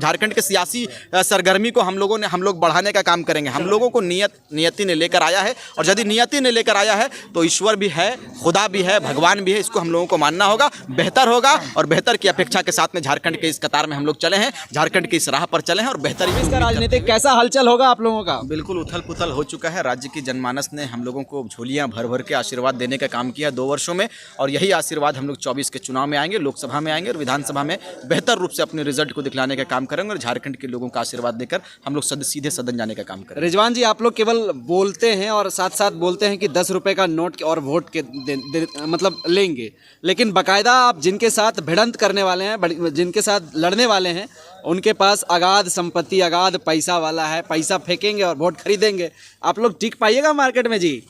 झारखंड के सियासी सरगर्मी को हम लोग बढ़ाने का काम करेंगे। हम लोगों को नियति ने लेकर आया है, और यदि नियति ने लेकर आया है तो ईश्वर भी है, खुदा भी है, भगवान भी है। इसको हम लोगों को मानना होगा। बेहतर होगा और बेहतर की अपेक्षा के साथ में झारखंड के इस कतार में हम लोग चले हैं, झारखंड की इस राह पर चले हैं और बेहतर इसका राजनीतिक कैसा हलचल होगा आप लोगों का? बिल्कुल उथल पुथल हो चुका है। राज्य की जनमानस ने हम लोगों को झोलियां भर भर के आशीर्वाद देने का काम किया 2 वर्षों में, और यही आशीर्वाद हम लोग 24 के चुनाव में आएंगे, लोकसभा में आएंगे और विधानसभा में बेहतर रूप से अपने रिजल्ट को दिखलाने का काम करेंगे और झारखंड के लोगों का आशीर्वाद देकर हम लोग सीधे सदन जाने का काम करें। रिजवान जी, आप लोग केवल बोलते हैं और साथ साथ बोलते हैं कि 10 रुपए का नोट और वोट के मतलब लेंगे, लेकिन बाकायदा आप जिनके साथ भिड़ंत करने वाले हैं, जिनके साथ लड़ने वाले हैं, उनके पास अगाध संपत्ति, अगाध पैसा वाला है, पैसा फेंकेंगे और वोट खरीदेंगे। आप लोग टिक पाइएगा मार्केट में जी?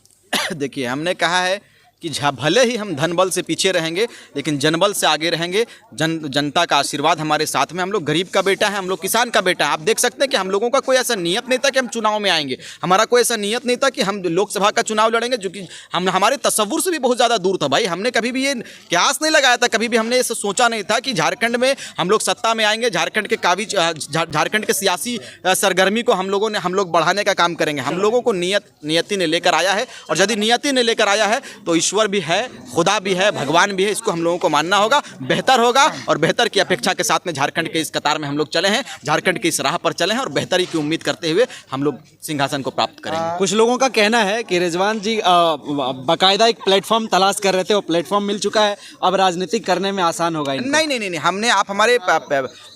देखिए, हमने कहा है कि भले ही हम धन बल से पीछे रहेंगे लेकिन जनबल से आगे रहेंगे। जनता का आशीर्वाद हमारे साथ में। हम लोग गरीब का बेटा है, हम लोग किसान का बेटा है। आप देख सकते हैं कि हम लोगों का कोई ऐसा नियत नहीं था कि हम चुनाव में आएंगे, हमारा कोई ऐसा नियत नहीं था कि हम लोकसभा का चुनाव लड़ेंगे, जो कि हमारे तसव्वुर से भी बहुत ज़्यादा दूर था। भाई, हमने कभी भी ये क्यास नहीं लगाया था, कभी भी हमने ऐसा सोचा नहीं था कि झारखंड में हम लोग सत्ता में आएंगे, झारखंड के सियासी सरगर्मी को हम लोग बढ़ाने का काम करेंगे। हम लोगों को नियति ने लेकर आया है, और यदि नियति ने लेकर आया है तो ईश्वर भी है, खुदा भी है, भगवान भी है। इसको हम लोगों को मानना होगा। बेहतर होगा और बेहतर की अपेक्षा के साथ में झारखंड के इस कतार में हम लोग चले हैं, झारखंड की इस राह पर चले हैं और बेहतरी की उम्मीद करते हुए हम लोग सिंहासन को प्राप्त करेंगे। कुछ लोगों का कहना है कि रिजवान जी बाकायदा एक प्लेटफॉर्म तलाश कर रहे थे, वो प्लेटफॉर्म मिल चुका है, अब राजनीतिक करने में आसान होगा। नहीं, आप हमारे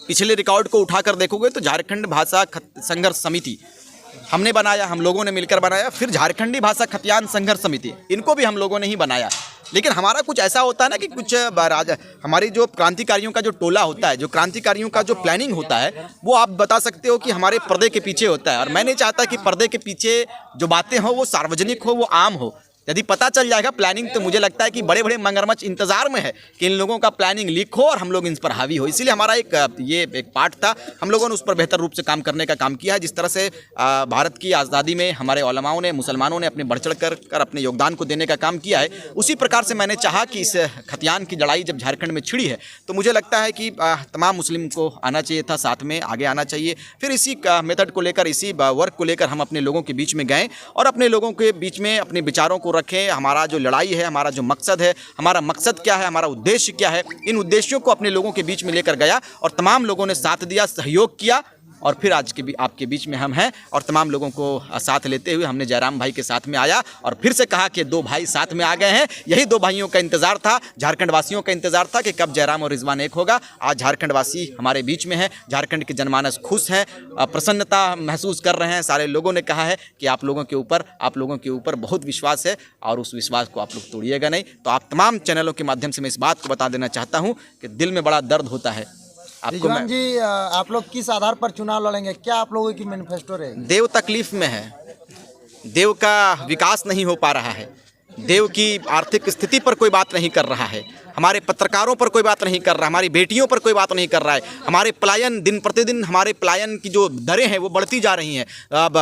पिछले रिकॉर्ड को उठाकर देखोगे तो झारखंड भाषा संघर्ष समिति हमने बनाया, हम लोगों ने मिलकर बनाया। फिर झारखंडी भाषा खतियान संघर्ष समिति, इनको भी हम लोगों ने ही बनाया। लेकिन हमारा कुछ ऐसा होता है ना कि कुछ हमारी जो क्रांतिकारियों का जो टोला होता है, जो क्रांतिकारियों का जो प्लानिंग होता है, वो आप बता सकते हो कि हमारे पर्दे के पीछे होता है। और मैं नहीं चाहता कि पर्दे के पीछे जो बातें हो वो सार्वजनिक हो, वो आम हो। यदि पता चल जाएगा प्लानिंग, तो मुझे लगता है कि बड़े बड़े मगरमच्छ इंतजार में है कि इन लोगों का प्लानिंग लीक हो और हम लोग इन पर हावी हो। इसीलिए हमारा एक पार्ट था, हम लोगों ने उस पर बेहतर रूप से काम करने का काम किया है। जिस तरह से भारत की आज़ादी में हमारे उलमाओं ने, मुसलमानों ने अपने बढ़ चढ़ कर अपने योगदान को देने का काम किया है, उसी प्रकार से मैंने चाहा कि इस खतियान की लड़ाई जब झारखंड में छिड़ी है तो मुझे लगता है कि तमाम मुस्लिम को आना चाहिए था, साथ में आगे आना चाहिए। फिर इसी मेथड को लेकर, इसी वर्क को लेकर हम अपने लोगों के बीच में गए और अपने लोगों के बीच में अपने विचारों को रखें। हमारा जो लड़ाई है, हमारा जो मकसद है, हमारा मकसद क्या है, हमारा उद्देश्य क्या है, इन उद्देश्यों को अपने लोगों के बीच में लेकर गया और तमाम लोगों ने साथ दिया, सहयोग किया। और फिर आज के भी आपके बीच में हम हैं और तमाम लोगों को साथ लेते हुए हमने जयराम भाई के साथ में आया और फिर से कहा कि 2 भाई साथ में आ गए हैं। यही 2 भाइयों का इंतजार था, झारखंड वासियों का इंतजार था कि कब जयराम और रिजवान एक होगा। आज झारखंड वासी हमारे बीच में है, झारखंड के जनमानस खुश हैं, प्रसन्नता महसूस कर रहे हैं। सारे लोगों ने कहा है कि आप लोगों के ऊपर बहुत विश्वास है और उस विश्वास को आप लोग तोड़िएगा नहीं। तो आप तमाम चैनलों के माध्यम से मैं इस बात को बता देना चाहता हूँ कि दिल में बड़ा दर्द होता है। रिजवान जी, आप लोग किस आधार पर चुनाव लड़ेंगे? क्या आप लोगों की मैनिफेस्टो रहेगी? देव तकलीफ में है, देव का विकास नहीं हो पा रहा है, देव की आर्थिक स्थिति पर कोई बात नहीं कर रहा है, हमारे पत्रकारों पर कोई बात नहीं कर रहा है, हमारी बेटियों पर कोई बात नहीं कर रहा है। हमारे पलायन, दिन प्रतिदिन हमारे पलायन की जो दरें हैं वो बढ़ती जा रही हैं,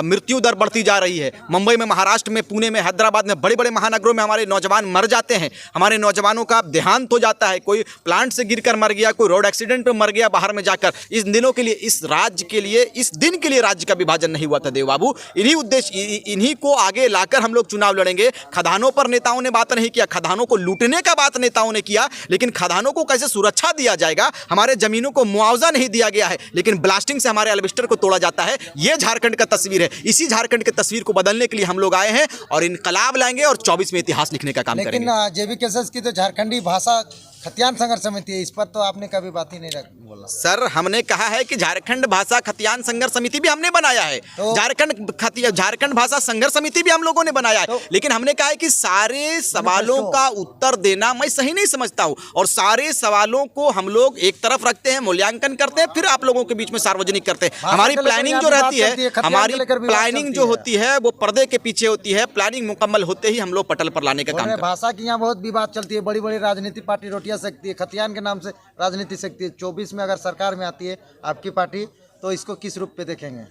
मृत्यु दर बढ़ती जा रही है। मुंबई में, महाराष्ट्र में, पुणे में, हैदराबाद में, बड़े बड़े महानगरों में हमारे नौजवान मर जाते हैं, हमारे नौजवानों का देहांत हो जाता है। कोई प्लांट से गिरकर मर गया, कोई रोड एक्सीडेंट में मर गया बाहर में जाकर। इस दिनों के लिए, इस राज्य के लिए, इस दिन के लिए राज्य का विभाजन नहीं हुआ था देव बाबू। इन्हीं उद्देश्य, इन्हीं को आगे लाकर हम लोग चुनाव लड़ेंगे। खदानों पर नेताओं ने बात नहीं किया, खदानों को लूटने का बात नेताओं ने किया, लेकिन खदानों को कैसे सुरक्षा दिया जाएगा, हमारे जमीनों को मुआवजा नहीं दिया गया है, लेकिन ब्लास्टिंग से हमारे एल्वेस्टर को तोड़ा जाता है। यह झारखंड का तस्वीर है। इसी झारखंड की तस्वीर को बदलने के लिए हम लोग आए हैं और इनकलाब लाएंगे और 24 में इतिहास लिखने का काम करेंगे। लेकिन जेबी केसेस की तो झारखंडी भाषा खतियान संघर्ष समिति है, इस पर तो आपने कभी बात ही नहीं बोला। सर, हमने कहा है कि झारखंड भाषा खतियान संघर्ष समिति भी हमने बनाया है, झारखंड भाषा संघर्ष समिति भी हम लोगों ने बनाया है, लेकिन हमने कहा है कि सारे सवालों का उत्तर देना मैं सही नहीं समझता हूं और सारे सवालों को हम लोग एक तरफ रखते हैं, मूल्यांकन करते हैं, फिर आप लोगों के बीच में सार्वजनिक करते हैं। हमारी प्लानिंग जो रहती है, हमारी प्लानिंग जो होती है वो पर्दे के पीछे होती है। प्लानिंग मुकम्मल होते ही हम लोग पटल पर लाने का काम करते हैं। भाषा की यहाँ बहुत विवाद चलती है, बड़ी बड़ी राजनीतिक पार्टी रोटियां सकती है, खतियान के नाम से राजनीति सकती है। 24 में अगर सरकार में आती है आपकी पार्टी, तो इसको किस रूप पे देखेंगे?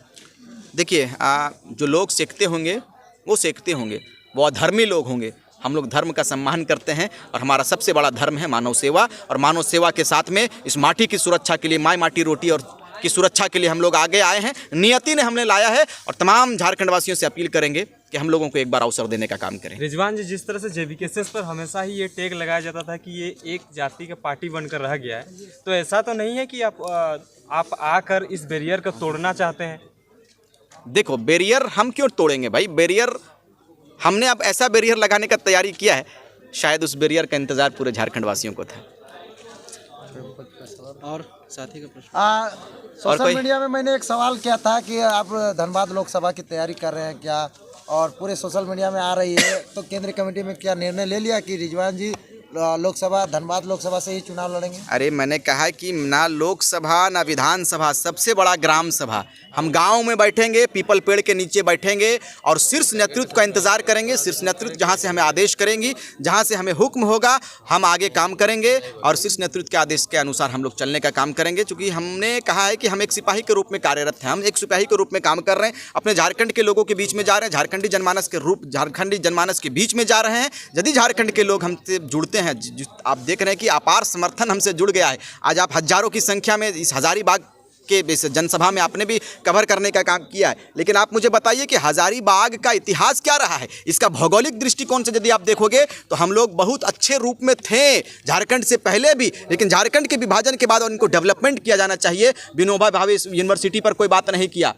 देखिए, जो लोग सेकते होंगे वो सेकते होंगे, वो अधर्मी लोग होंगे। हम लोग धर्म का सम्मान करते हैं और हमारा सबसे बड़ा धर्म है मानव सेवा, और मानव सेवा के साथ में इस माटी की सुरक्षा के लिए माई माटी रोटी और की सुरक्षा के लिए हम लोग आगे आए हैं, नियति ने हमने लाया है और तमाम झारखंड वासियों से अपील करेंगे कि हम लोगों को एक बार अवसर देने का काम करें। रिजवान जी, जिस तरह से जेबीकेएसएस पर हमेशा ही ये टैग लगाया जाता था कि ये एक जाति का पार्टी बनकर रह गया है, तो ऐसा तो नहीं है कि आप आकर इस बैरियर को तोड़ना चाहते हैं? देखो, बैरियर हम क्यों तोड़ेंगे भाई? बैरियर हमने अब ऐसा बैरियर लगाने का तैयारी किया है, शायद उस बैरियर का इंतजार पूरे झारखंड वासियों को था। और साथी का प्रश्न। सोशल मीडिया में मैंने एक सवाल किया था कि आप धनबाद लोकसभा की तैयारी कर रहे हैं क्या, और पूरे सोशल मीडिया में आ रही है, तो केंद्रीय कमेटी में क्या निर्णय ले लिया कि रिजवान जी लोकसभा धनबाद लोकसभा से ही चुनाव लड़ेंगे? अरे मैंने कहा कि ना लोकसभा ना विधानसभा, सबसे बड़ा ग्राम सभा। हम गांव में बैठेंगे, पीपल पेड़ के नीचे बैठेंगे और शीर्ष नेतृत्व का इंतजार करेंगे। शीर्ष नेतृत्व जहां से हमें आदेश करेंगी, जहां से हमें हुक्म होगा, हम आगे काम करेंगे और शीर्ष नेतृत्व के आदेश के अनुसार हम लोग चलने का काम करेंगे। क्योंकि हमने कहा है कि हम एक सिपाही के रूप में कार्यरत हैं, हम एक सिपाही के रूप में काम कर रहे हैं, अपने झारखंड के लोगों के बीच में जा रहे हैं, झारखंडी जनमानस के बीच में जा रहे हैं। यदि झारखंड के लोग हमसे जुड़ते हैं, आप देख रहे हैं कि अपार समर्थन हमसे जुड़ गया है। आज आप हजारों की संख्या में इस हजारीबाग के इस जनसभा में आपने भी कवर करने का काम किया है, लेकिन आप मुझे बताइए कि हजारीबाग का इतिहास क्या रहा है? इसका भौगोलिक दृष्टिकोण से यदि आप देखोगे तो हम लोग बहुत अच्छे रूप में थे झारखंड से पहले भी, लेकिन झारखंड के विभाजन के बाद उनको डेवलपमेंट किया जाना चाहिए। विनोबा भावे यूनिवर्सिटी पर कोई बात नहीं किया,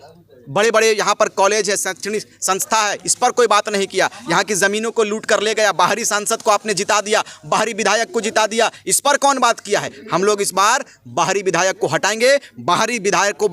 बड़े बड़े यहाँ पर कॉलेज है, शैक्षणिक संस्था है, इस पर कोई बात नहीं किया। यहाँ की ज़मीनों को लूट कर ले गया, बाहरी सांसद को आपने जिता दिया, बाहरी विधायक को जिता दिया, इस पर कौन बात किया है? हम लोग इस बार बाहरी विधायक को हटाएंगे, बाहरी विधायक को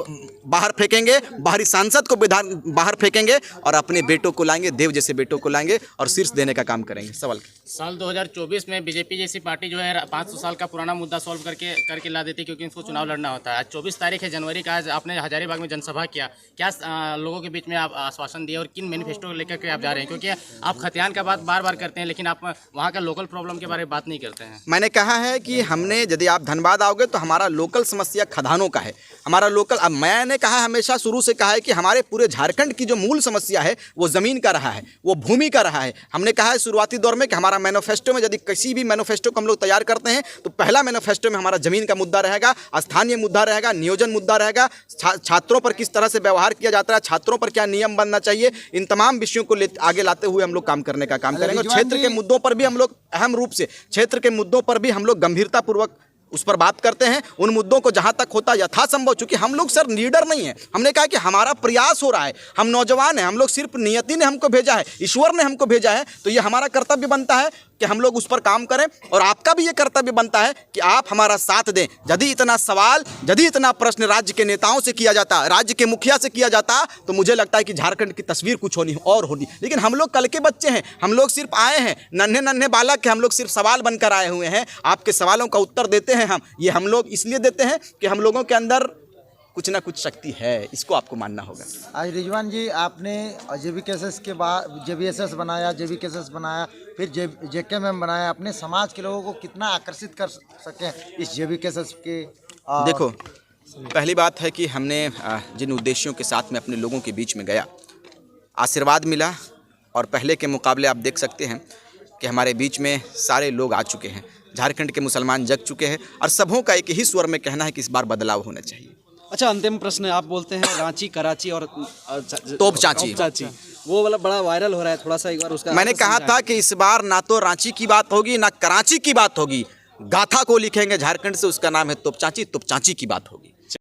बाहर फेंकेंगे, बाहरी सांसद को बाहर फेंकेंगे और अपने बेटों को लाएंगे, देव जैसे बेटों को लाएंगे और शीर्ष देने का काम करेंगे। सवाल साल 2024 में बीजेपी जैसी पार्टी जो है 500 साल का पुराना मुद्दा सॉल्व करके ला देती, क्योंकि उसको चुनाव लड़ना होता है। आज 24 तारीख है जनवरी का, आज आपने हजारीबाग में जनसभा किया, क्या लोगों के बीच में आप आश्वासन दिए और किन मैनिफेस्टो लेकर के आप जा रहे हैं? क्योंकि आप खतियान का बात बार बार करते हैं, लेकिन आप वहाँ का लोकल प्रॉब्लम के बारे में बात नहीं करते हैं। मैंने कहा है कि हमने, यदि आप धनबाद आओगे तो हमारा लोकल समस्या खदानों का है, हमारा लोकल। अब मैंने कहा, हमेशा शुरू से कहा है कि हमारे पूरे झारखंड की जो मूल समस्या है वो ज़मीन का रहा है, वो भूमि का रहा है। हमने कहा है शुरुआती दौर में कि हमारा मैनिफेस्टो में, यदि किसी भी मैनिफेस्टो को हम लोग तैयार करते हैं तो पहला मैनिफेस्टो में हमारा ज़मीन का मुद्दा रहेगा, स्थानीय मुद्दा रहेगा, नियोजन मुद्दा रहेगा, छात्रों पर किस तरह से व्यवहार किया जाता है, छात्रों पर क्या नियम बनना चाहिए, इन तमाम विषयों को आगे लाते हुए हम लोग काम करने का काम करेंगे। और क्षेत्र के मुद्दों पर भी हम लोग अहम रूप से, क्षेत्र के मुद्दों पर भी हम लोग गंभीरतापूर्वक उस पर बात करते हैं। उन मुद्दों को जहां तक होता यथासंभव, चूंकि हम लोग सर लीडर नहीं है, हमने कहा कि हमारा प्रयास हो रहा है, हम नौजवान हैं, हम लोग सिर्फ नियति ने हमको भेजा है, ईश्वर ने हमको भेजा है, तो ये हमारा कर्तव्य बनता है कि हम लोग उस पर काम करें। और आपका भी ये कर्तव्य बनता है कि आप हमारा साथ दें। यदि इतना सवाल, यदि इतना प्रश्न राज्य के नेताओं से किया जाता, राज्य के मुखिया से किया जाता, तो मुझे लगता है कि झारखंड की तस्वीर कुछ होनी और होनी। लेकिन हम लोग कल के बच्चे हैं, हम लोग सिर्फ आए हैं, नन्हे नन्हे बालक के हम लोग सिर्फ सवाल बनकर आए हुए हैं। आपके सवालों का उत्तर देते हैं हम लोग इसलिए देते हैं कि हम लोगों के अंदर कुछ ना कुछ शक्ति है, इसको आपको मानना होगा। आज रिजवान जी, आपने जेबीकेएसएस के बाद जेबीएसएस बनाया, जेबीकेएसएस बनाया, फिर जेकेएमएम बनाया, अपने समाज के लोगों को कितना आकर्षित कर सकें इस जेबीकेएसएस के? देखो, पहली बात है कि हमने जिन उद्देश्यों के साथ में अपने लोगों के बीच में गया, आशीर्वाद मिला। और पहले के मुकाबले आप देख सकते हैं कि हमारे बीच में सारे लोग आ चुके हैं, झारखंड के मुसलमान जग चुके हैं और सबों का एक ही स्वर में कहना है कि इस बार बदलाव होना चाहिए। अच्छा, अंतिम प्रश्न, आप बोलते हैं रांची, कराची और तोपचांची, वो वाला बड़ा वायरल हो रहा है, थोड़ा सा एक बार उसका। मैंने कहा था कि इस बार ना तो रांची की बात होगी ना कराची की बात होगी, गाथा को लिखेंगे झारखंड से, उसका नाम है तोपचांची, तोपचांची की बात होगी।